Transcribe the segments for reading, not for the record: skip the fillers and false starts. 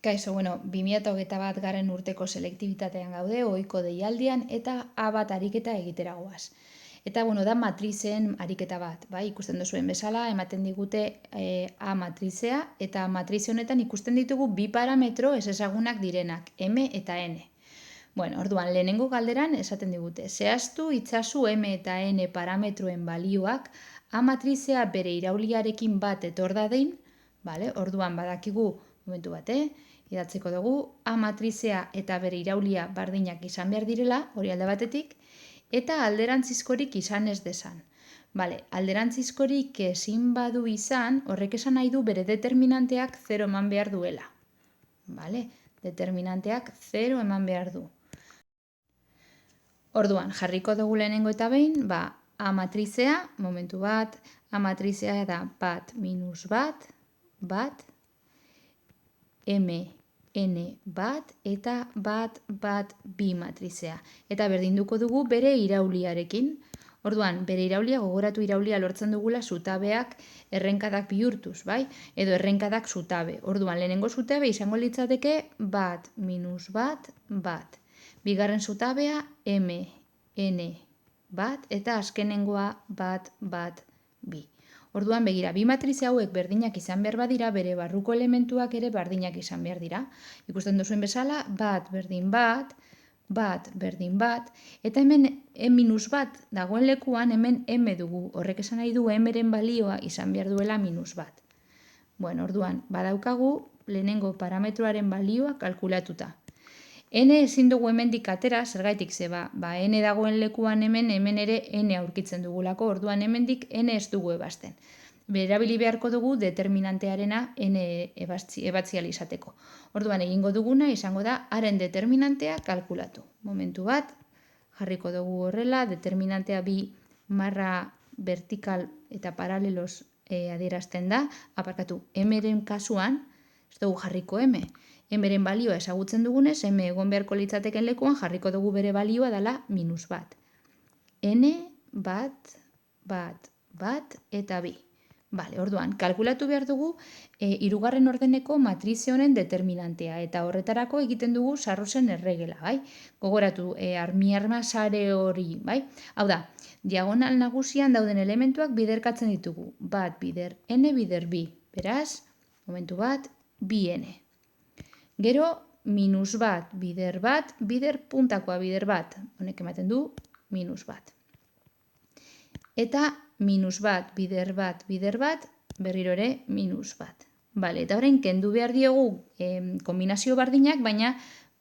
Kaixo, 2021 garren urteko selektibitatean gaude, ohiko deialdian eta A bat ariketa egitera goaz. Eta, da matrizen ariketa bat, bai? Ikusten duzuen bezala, ematen digute A matrizea, eta matrize honetan ikusten ditugu bi parametro ez ezagunak direnak, M eta N. Orduan, lehenengo galderan esaten digute, zehaztu itzazu M eta N parametroen balioak A matrizea bere irauliarekin bat etor dadin, orduan badakigu, momentu bat, idatziko dugu, A matrizea eta bere iraulia bardinak izan behar direla, hori alde batetik, eta alderantzizkorik izan ez dezan. Alderantzizkorik ezin badu izan, horrek esan nahi du bere determinanteak 0 eman behar duela. Determinanteak 0 eman behar du. Orduan, jarriko dugu lehenengo eta behin, A matrizea, momentu bat, A matrizea da bat minus bat, bat, M, N bat, eta bat, bi matrizea. Eta berdinduko dugu bere irauliarekin. Orduan, bere iraulia, gogoratu iraulia lortzen dugula zutabeak errenkadak bihurtuz, bai? Edo errenkadak zutabe. Orduan, lehenengo zutabe izango litzateke bat minus bat, bat. Bigarren zutabea M, N bat, eta azkenengoa bat, bi. Orduan, begira, bi matrize hauek berdinak izan behar badira, bere barruko elementuak ere berdinak izan behar dira. Ikusten duzuen bezala, bat berdin bat, berdin bat, eta hemen minus bat dagoen lekuan hemen M dugu. Horrek esan nahi du M-ren balioa izan behar duela minus bat. Orduan, badaukagu lehenengo parametroaren balioa kalkulatuta. N ezin dugu hemendik atera, zergaitik ze N dagoen lekuan hemen ere N aurkitzen dugulako, orduan hemendik N ez dugu ebazten. Berabili beharko dugu determinantearena N ebatzial izateko. Orduan egingo duguna izango da haren determinantea kalkulatu. Momentu bat, jarriko dugu horrela, determinantea bi marra vertikal eta paralelos adierazten da, M-ren kasuan, ez dugu jarriko M. M-ren balioa ezagutzen dugunez, M egon beharko litzateken lekuan jarriko dugu bere balioa dela minus bat. N bat eta bi. Orduan, kalkulatu behar dugu hirugarren ordeneko matrize honen determinantea, eta horretarako egiten dugu Sarrosen erregela, bai? Gogoratu, armiarma sare hori, bai? Hau da, diagonal nagusian dauden elementuak biderkatzen ditugu. Bat bider N bider bi. Beraz, momentu bat, bi N. Gero, minus bat, bider puntakoa bider bat. Honek ematen du, minus bat. Eta minus bat, bider bat, berriro ere, minus bat. Eta orain, kendu behar diogu kombinazio bardinak, baina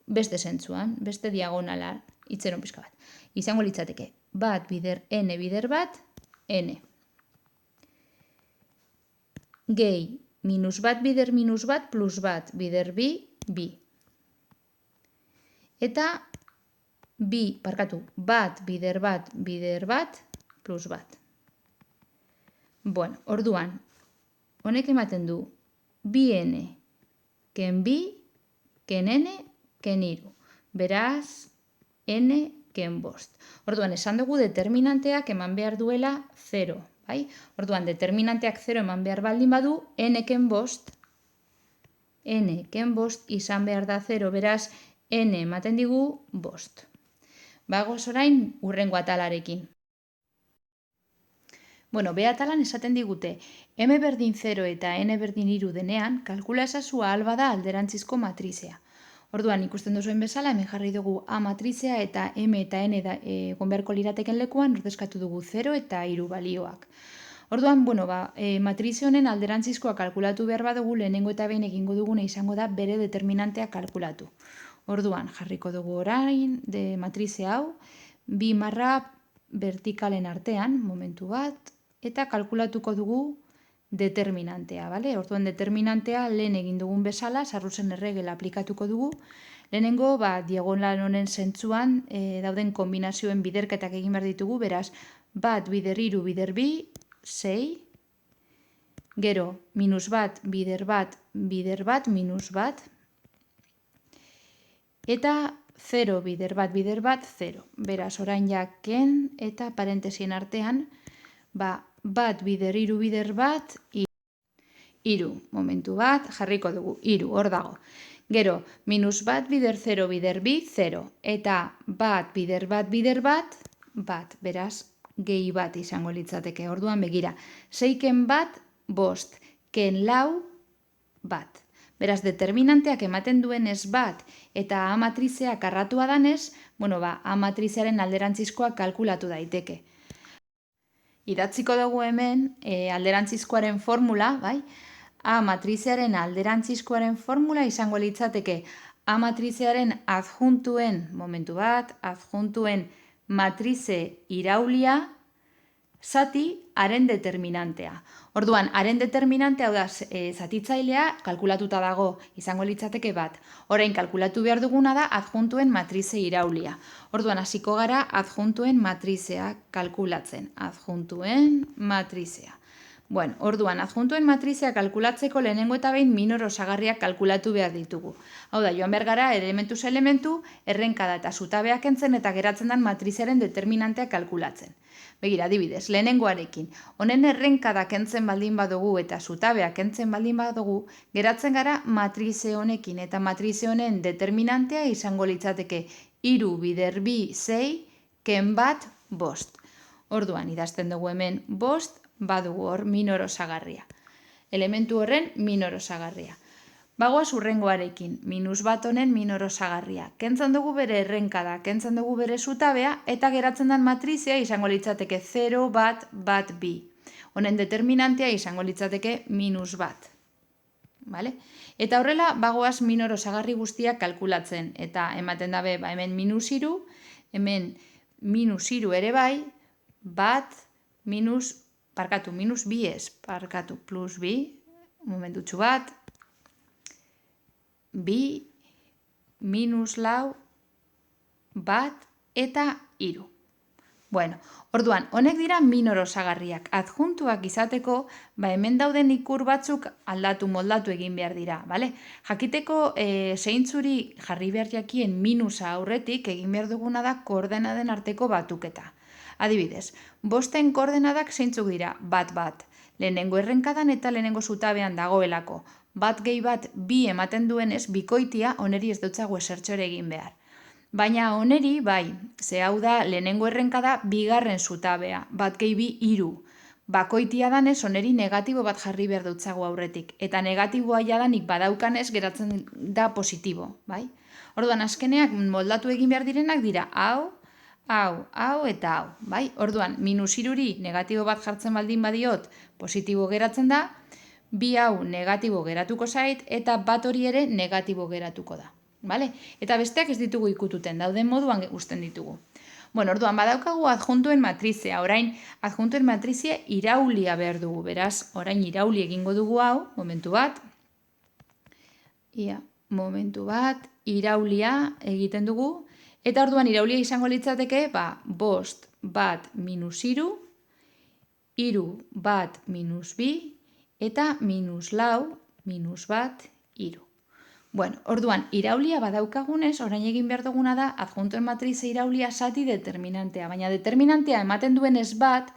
beste zentzuan, beste diagonala, itzeron pixka bat. Izango litzateke, bat bider N bider bat, N. Gehi, minus bat bider minus bat, plus bat bider bi, bi. Eta bat bider bat, plus bat. Orduan, honek ematen du, bi N, ken bi, ken N, ken iru. Beraz, N, ken bost. Orduan, esan dugu determinanteak eman behar duela 0. Orduan, determinanteak 0 eman behar baldin badu, N ken bost izan behar da 0, beraz, N ematen digu bost. Bagoz orain, hurrengo atalarekin. B atalan esaten digute, M berdin 0 eta N berdin iru denean, kalkula ezazua alba da alderantzizko matrizea. Orduan, ikusten duzuen bezala, hemen jarri dugu A matrizea eta M eta N egon beharko lirateken lekuan, ordezkatu dugu 0 eta iru balioak. Orduan, matrize honen alderantzizkoa kalkulatu behar badugu, lehenengo eta behin egingo duguna izango da bere determinantea kalkulatu. Orduan, jarriko dugu orain, matrize hau, bi marra vertikalen artean, momentu bat, eta kalkulatuko dugu determinantea, Orduan, determinantea lehen egin dugun bezala, Sarrosen erregela aplikatuko dugu. Lehenengo, diagonal honen zentzuan dauden kombinazioen biderketak egin behar ditugu, beraz, bat bider iru bider bi, 6. Gero, minus bat, bider bat, minus bat. Eta 0 bider bat, 0. Beraz, orain jaken eta parentesien artean, bat bider iru bider bat, iru. Momentu bat, jarriko dugu, iru, hor dago. Gero, minus bat bider 0 bider bi, 0. Eta bat bider bat bider bat, bat. Beraz, gehi bat izango litzateke. Orduan begira, 6 ken bat, bost. Ken lau, bat. Beraz, determinanteak ematen duenez bat eta A matrizeak karratua danez, A matrizearen alderantzizkoa kalkulatu daiteke. Idatziko dugu hemen alderantzizkoaren formula, bai? A matrizearen alderantzizkoaren formula izango litzateke A matrizearen adjuntuen, momentu bat, adjuntuen matrize iraulia zati haren determinantea. Orduan, haren determinantea, hau da, zatitzailea, kalkulatuta dago, izango litzateke bat. Orain, kalkulatu behar duguna da adjuntuen matrize iraulia. Orduan, hasiko gara adjuntuen matrizea kalkulatzen. Adjuntuen matrizea. Bueno, orduan, adjuntuen matrizea kalkulatzeko lehenengo eta behin minor osagarriak kalkulatu behar ditugu. Hau da, joan behar gara elementuz elementu, errenkada eta zutabeak kentzen eta geratzen den matrizearen determinantea kalkulatzen. Begira, adibidez, lehenengoarekin, honen errenkada kentzen baldin badugu eta zutabeak kentzen baldin badugu, geratzen gara matrize honekin eta matrize honen determinantea izango litzateke 3 bider bi 6, ken bat bost. Orduan, idazten dugu hemen bost, badugu hor minor osagarria. Elementu horren minor osagarria. Bagoaz urrengoarekin, minus bat honen minor osagarria. Kentzen dugu bere errenkada, kentzen dugu bere zutabea, eta geratzen den matrizea izango litzateke 0, bat, bat, bi. Honen determinantea izango litzateke minus bat. Vale? Eta horrela, bagoaz minor osagarri guztiak kalkulatzen. Eta ematen dabe, hemen minus iru, hemen minus iru ere bai, bat, minus bi ez, plus bi, momentutxu bat, bi, minus lau, bat, eta iru. Bueno, orduan, honek dira minor osagarriak. Adjuntuak izateko, hemen dauden ikur batzuk aldatu, moldatu egin behar dira, bale? Jakiteko zeintzuri jarri behar jakien minusa aurretik egin behar duguna da koordenaden arteko batuketa. Adibidez, bosten koordenadak zeintzuk dira, bat bat. Lehenengo errenkadan eta lehenengo zutabean dagoelako. Bat gehi bat bi ematen duenez, bikoitia oneri ez dutzago esertxore egin behar. Baina oneri, bai, ze hau da lehenengo errenkada bigarren zutabea, bat gehi bi iru. Bakoitia danez oneri negatibo bat jarri behar dutzago aurretik. Eta negatiboa jadanik badaukanez geratzen da positibo, bai? Orduan, azkeneak moldatu egin behar direnak dira, hau eta hau, bai? Orduan, minus iruri negatibo bat jartzen baldin badiot, positibo geratzen da, bi hau negatibo geratuko zait, eta bat hori ere negatibo geratuko da, bale? Eta besteak ez ditugu ikututen, dauden moduan uzten ditugu. Bueno, orduan, badaukagu adjuntuen matrizea, orain adjuntuen matrizea iraulia behar dugu, beraz, orain irauli egingo dugu hau, momentu bat, iraulia egiten dugu, eta orduan iraulia izango litzateke, bost, bat, minus iru, iru, bat, minus bi, eta minus lau, minus bat, iru. Bueno, orduan, iraulia badaukagunez, orain egin behar duguna da, adjuntuen matrize iraulia zati determinantea, baina determinantea ematen duenez bat,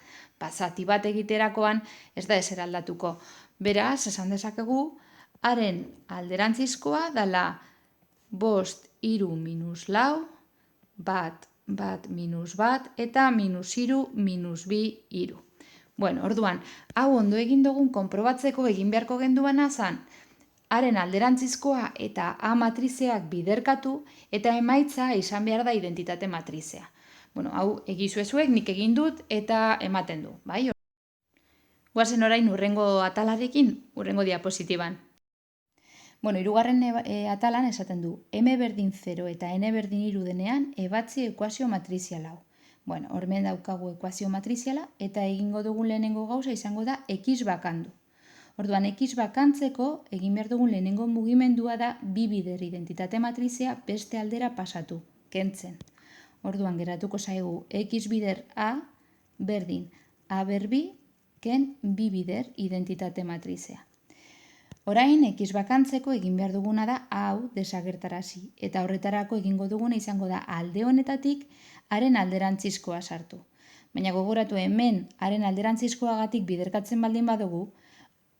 zati bat egiterakoan ez da ezer aldatuko. Beraz, esan dezakegu, haren alderantzizkoa dela bost, iru, minus lau, bat, bat, minus bat, eta minus iru, minus bi, iru. Bueno, orduan, hau ondo egin dugun konprobatzeko egin beharko genduana zan, haren alderantzizkoa eta A matrizeak biderkatu eta emaitza izan behar da identitate matrizea. Bueno, hau egizuezuek nik egin dut eta ematen du, bai? Guazen orain urrengo atalarekin, urrengo diapositiban. Bueno, hirugarren atalan esaten du, M berdin 0 eta N berdin 3 denean ebatzi ekuazio matriziala hau. Bueno, hormen daukagu ekuazio matriziala eta egingo dugun lehenengo gauza izango da X bakandu. Orduan, X bakantzeko egin behar dugun lehenengo mugimendua da bi bider identitate matrizea beste aldera pasatu, kentzen. Orduan, geratuko zaigu X bider A berdin A berbi ken bi bider identitate matrizea. Orain, X bakantzeko egin behar duguna da hau desagertarazi eta horretarako egingo duguna izango da alde honetatik haren alderantzizkoa sartu. Baina gogoratu hemen haren alderantzizkoagatik biderkatzen baldin badugu,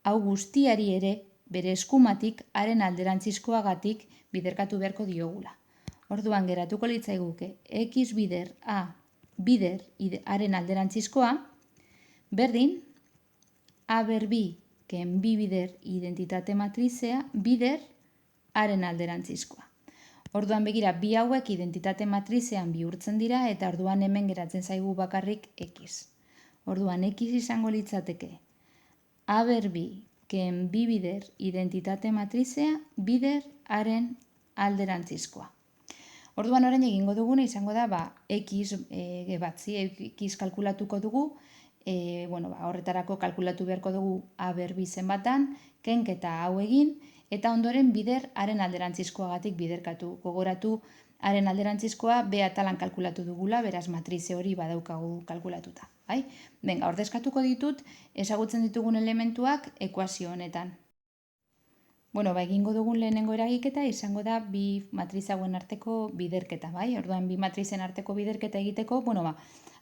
hau guztiari ere bere eskumatik haren alderantzizkoagatik biderkatu beharko diogula. Orduan geratuko litzaiguke x bider a bider haren alderantzizkoa berdin a ber bi ken bi bider identitate matrizea bider haren alderantzizkoa. Orduan begira, bi hauek identitate matrizean bihurtzen dira eta orduan hemen geratzen zaigu bakarrik x. Orduan x izango litzateke a ber bi ken bi bider identitate matrizea bider haren alderantzizkoa. Orduan orain egingo duguna izango da x batzi, x kalkulatuko dugu, horretarako kalkulatu beharko dugu a ber bi zenbatan, kenketa hau egin, eta ondoren bider haren alderantzizkoagatik biderkatu. Gogoratu haren alderantzizkoa b atalan kalkulatu dugula, beraz matrize hori badaukagu kalkulatuta. Ordezkatuko ditut ezagutzen ditugun elementuak ekuazio honetan. Egingo dugun lehenengo eragiketa izango da bi matriz hauen arteko biderketa, Orduan bi matrizen arteko biderketa egiteko,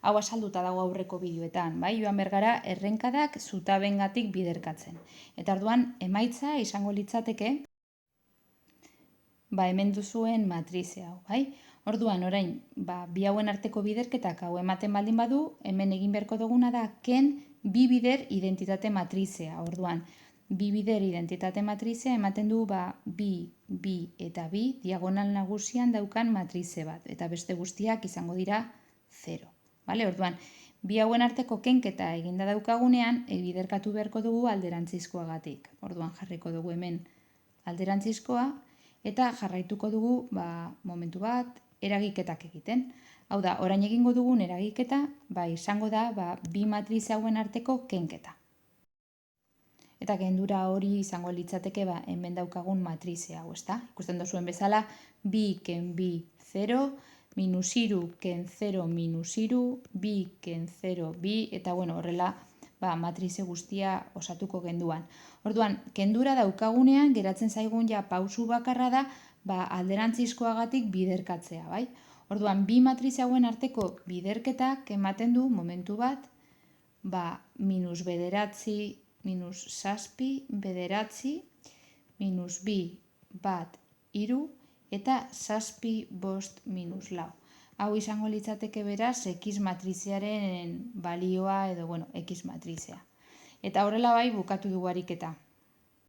hau azalduta dago aurreko bideoetan, Joan bergara errenkadak zutabengatik biderkatzen. Eta orduan emaitza izango litzateke hemen duzuen matrize hau, Orduan orain bi hauen arteko biderketak hau ematen baldin badu, hemen egin beharko duguna da ken bi bider identitate matrizea. Orduan bi bider identitate matrizea ematen du bi eta bi diagonal nagusian daukan matrize bat, eta beste guztiak izango dira 0. Orduan, bi hauen arteko kenketa eginda daukagunean, biderkatu beharko dugu alderantzizkoagatik. Orduan jarriko dugu hemen alderantzizkoa, eta jarraituko dugu momentu bat eragiketak egiten. Hau da, orain egingo dugun eragiketa izango da bi matrize hauen arteko kenketa. Eta kendura hori izango litzateke hemen daukagun matrize hau, Ikusten duzuen bezala, bi ken bi 0, minus iru ken 0 minus iru, bi ken 0 bi, eta horrela matrize guztia osatuko genduan. Orduan, kendura daukagunean geratzen zaigun pausu bakarra da alderantzizkoagatik biderkatzea, Orduan, bi matrize hauen arteko biderketak ematen du momentu bat minus bederatzi minus zazpi, bederatzi, minus bi, bat, iru, eta zazpi, bost, minus lau. Hau izango litzateke beraz, x matrizearen balioa edo, x matrizea. Eta horrela bukatu dugu ariketa.